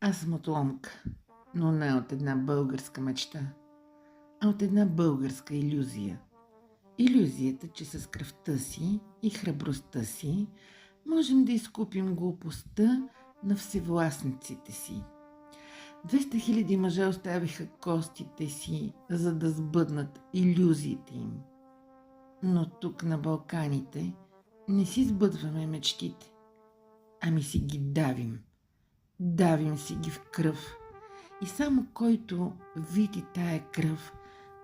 Аз съм отломка, но не от една българска мечта, а от една българска илюзия. Илюзията, че с кръвта си и храбростта си можем да изкупим глупостта на всевластниците си. 200 000 мъже оставиха костите си, за да сбъднат илюзиите им. Но тук на Балканите не си сбъдваме мечтите, ами си ги давим. Давим си ги в кръв. И само който види тая кръв,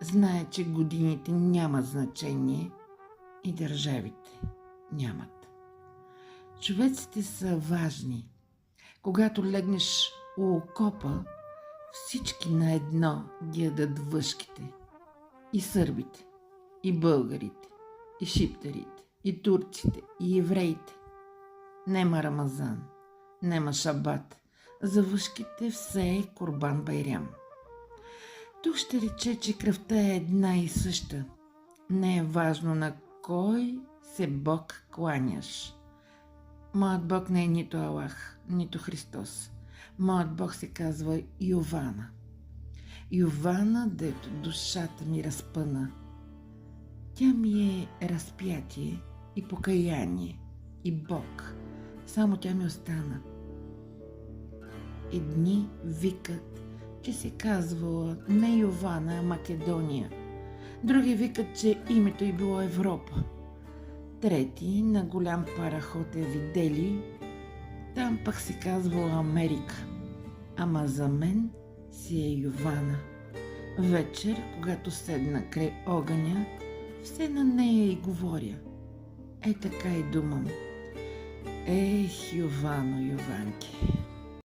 знае, че годините нямат значение и държавите нямат. Човеците са важни. Когато легнеш у окопа, всички на едно ги ядат въшките. И сърбите, и българите, и шиптарите, и турците, и евреите. Нема Рамазан, нема Шабат. За въшките все е Курбан Байрам. Тук ще рече, че кръвта е една и съща. Не е важно на кой се Бог кланяш. Моят Бог не е нито Аллах, нито Христос. Моят Бог се казва Йована. Йована, дето душата ми разпъна. Тя ми е разпятие и покаяние и Бог. Само тя ми остана. Едни викат, че се казвала не Йована, а Македония. Други викат, че името й било Европа. Трети на голям параход я видели, там пък се казвала Америка. Ама за мен си е Йована. Вечер, когато седна край огъня, все на нея и говоря. Е така и думам. Ех, Йовано, Йованки.